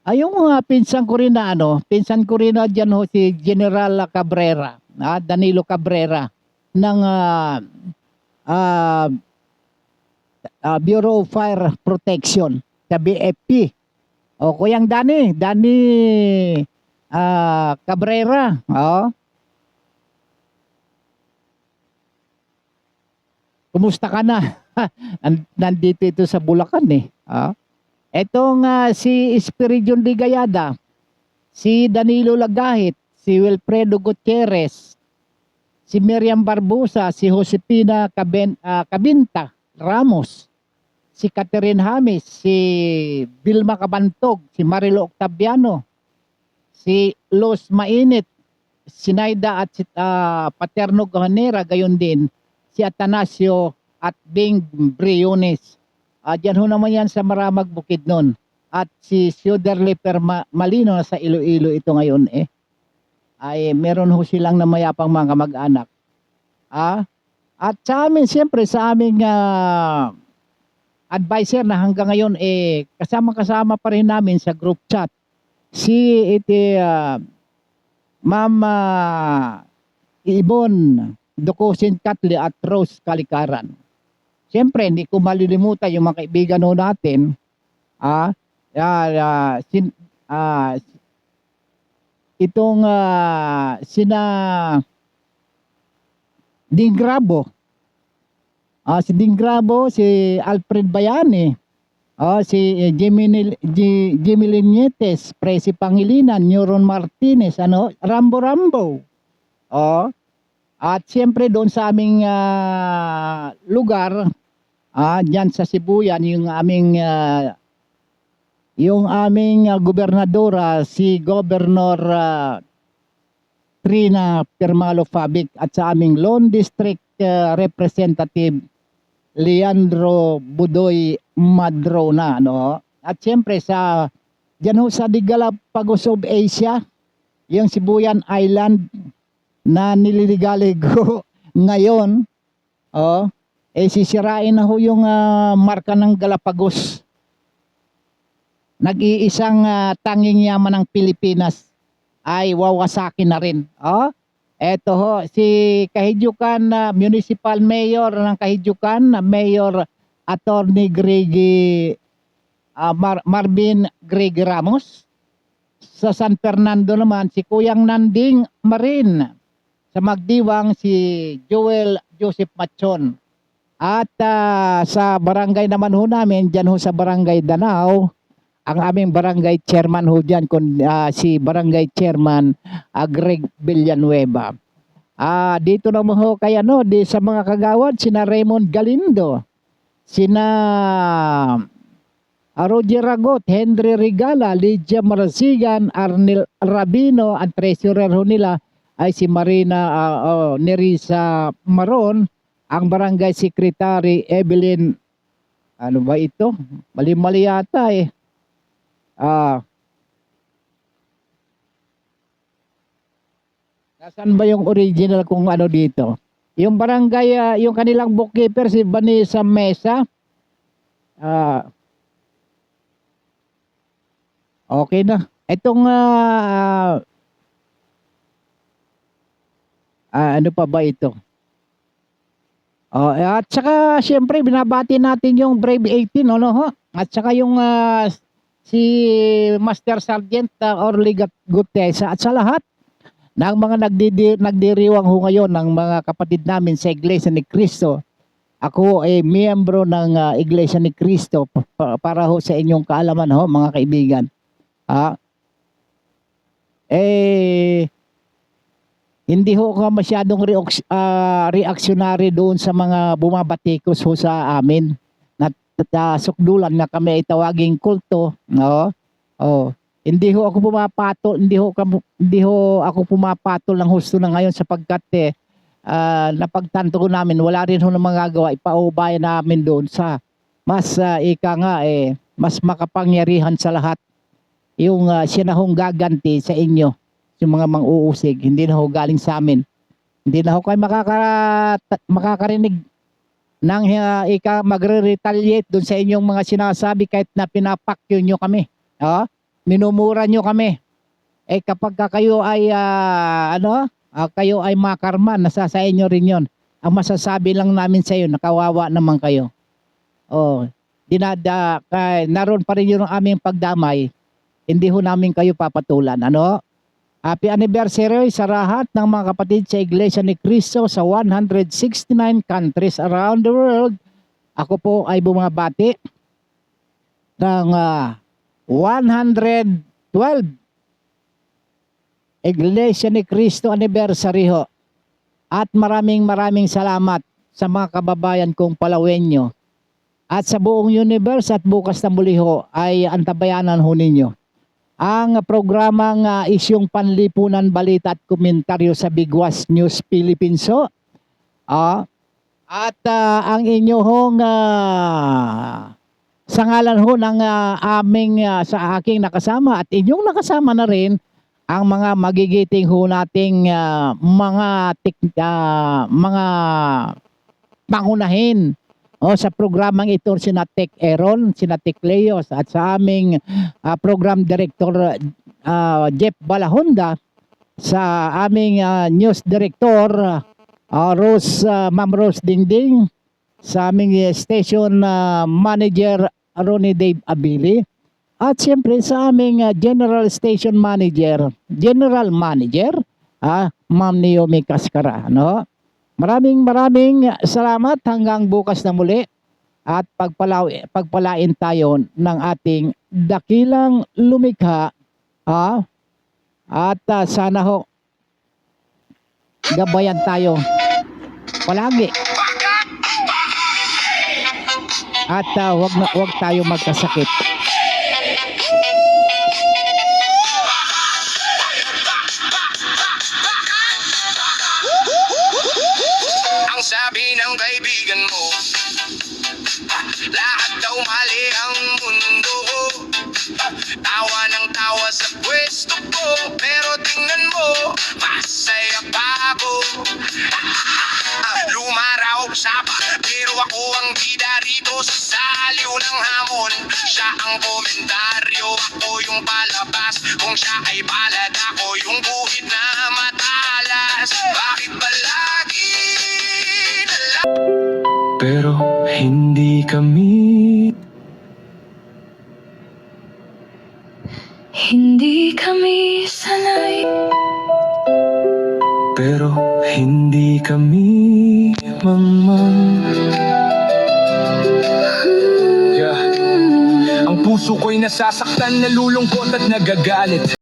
Yung pinsan ko rin na dyan ho si General Cabrera, Danilo Cabrera, ng Bureau of Fire Protection sa BFP. Kuyang Dani Cabrera. Kumusta ka na? Nandito ito sa Bulacan eh. Etong si Espiridion Ligayada, si Danilo Lagahit, si Wilfredo Gutierrez, si Miriam Barbosa, si Josepina Cabinta Ramos, si Catherine Hamis, si Vilma Cabantog, si Marilo Octaviano, si Los Mainit, si Naida at si Paterno Gahanera, gayon din si Atanasio at Bing Briones. Diyan ho naman yan sa Maramag Bukidnon. At si Sioderle Malino sa Iloilo ito ngayon eh. Ay meron ho silang namayapang mga kamag-anak. At sa amin, siyempre sa aming advisor na hanggang ngayon kasama-kasama pa rin namin sa group chat. Si Ma'am Ibon Ducosin Catli at Rose Kalikaran. Siyempre, hindi ko malilimutan yung mga kaibigan ho natin. Itong sina Dingrabo. Si Dingrabo, si Alfred Bayani, si Jimmy Linietes, Presi Pangilinan, Neuron Martinez, Rambo. At siyempre doon sa aming lugar, diyan sa Sibuyan, yung aming gobernadora, si Governor Trina Permalo Fabic, at sa aming Lone District Representative Leandro Budoy Madrona, At siyempre diyan ho sa Galapagos of Asia, yung Sibuyan Island na nililigalig ngayon, sisirain na ho yung marka ng Galapagos. Nag-iisang tanging yaman ng Pilipinas ay wawasakin na rin. Eto ho, si Kahijukan Municipal Mayor ng Kahijukan, Mayor Attorney Marvin Greg Ramos. Sa San Fernando naman, si Kuyang Nanding Marin. Sa Magdiwang, si Joel Joseph Machon. At sa barangay naman ho namin, dyan ho sa Barangay Danao, ang aming barangay chairman ho dyan, si Barangay Chairman Greg Villanueva. Dito naman ho kaya di sa mga kagawad, sina Raymond Galindo, sina Roger Ragot, Henry Regala, Lydia Marasigan, Arnel Rabino, ang treasurer ho nila ay si Marina Nerisa Maron, ang barangay secretary Evelyn, ano ba ito? Mali-mali yata eh. Saan ba yung original kung ano dito? Yung barangay, yung kanilang bookkeeper, si Vanessa Mesa. Okay na. Itong, ano pa ba ito? At saka, syempre, binabati natin yung Brave 18, ano ho? At saka yung si Master Sergeant Orly Gutesa at sa lahat ng mga nagdiriwang ho ngayon ng mga kapatid namin sa Iglesia ni Cristo. Ako ay miyembro ng Iglesia ni Cristo para ho sa inyong kaalaman ho, mga kaibigan. Hindi ho ka masyadong reactionary doon sa mga bumabatikos ho sa amin. Sukdulan na kami ay tawaging kulto, no? Hindi ho ako pumapatol, hindi ho ako pumapatol ng husto na ngayon sapagkat napagtanto ko namin wala rin ho na magagawa, ipaubaya namin doon sa mas mas makapangyarihan sa lahat. Yung siya na hong gaganti sa inyo, yung mga mang-uusig, hindi na ho galing sa amin. Hindi na ho kayo makakarinig nang magre-retaliate doon sa inyong mga sinasabi kahit na pinapakyo nyo kami. Minumura nyo kami. Kapag kayo ay kayo ay makarma, nasa sa inyo rin yon. Ang masasabi lang namin sa iyo, nakawawa naman kayo. Naroon pa rin yung aming pagdamay. Hindi ho namin kayo papatulan. Happy anniversary sa lahat ng mga kapatid sa Iglesia ni Cristo sa 169 countries around the world. Ako po ay bumabati ng 112 Iglesia ni Cristo anniversary ho. At maraming salamat sa mga kababayan kong Palawenyo. At sa buong universe at bukas na muli ho ay antabayanan ho ninyo ang programang Isyong Panlipunan, Balita at Komentaryo sa Bigwas News Philippines ho. At ang inyong sa ngalan ho ng sa aking nakasama at inyong nakasama na rin ang mga magigiting ho nating mga pangunahin sa programang ito, sina Tech Aaron, sina Tech Leos at sa aming program director Jeff Balahonda, sa aming news director Ma'am Rose Dingding, sa aming station manager Ronnie Dave Abili, at siyempre sa aming general manager Ma'am Naomi Cascara, no? Maraming salamat, hanggang bukas na muli at pagpalain tayo ng ating dakilang lumikha, at sana ho gabayan tayo palagi at wag tayo magkasakit. Ang sabi ng kaibigan mo, lahat daw mali ang mundo. Tawa ng tawa sa pwesto ko, pero tingnan mo, masaya pa ako. Lumaraw sa pero ako ang bida rito sa saliw ng hamon. Siya ang komentaryo, ako yung palabas. Kung siya ay palad, ako yung guhit na matalas. Bakit ba lagi Pero hindi kami sanay. Pero hindi kami mangmang. Yeah. Ang puso ko'y nasasaktan, nalulungkot at nagagalit.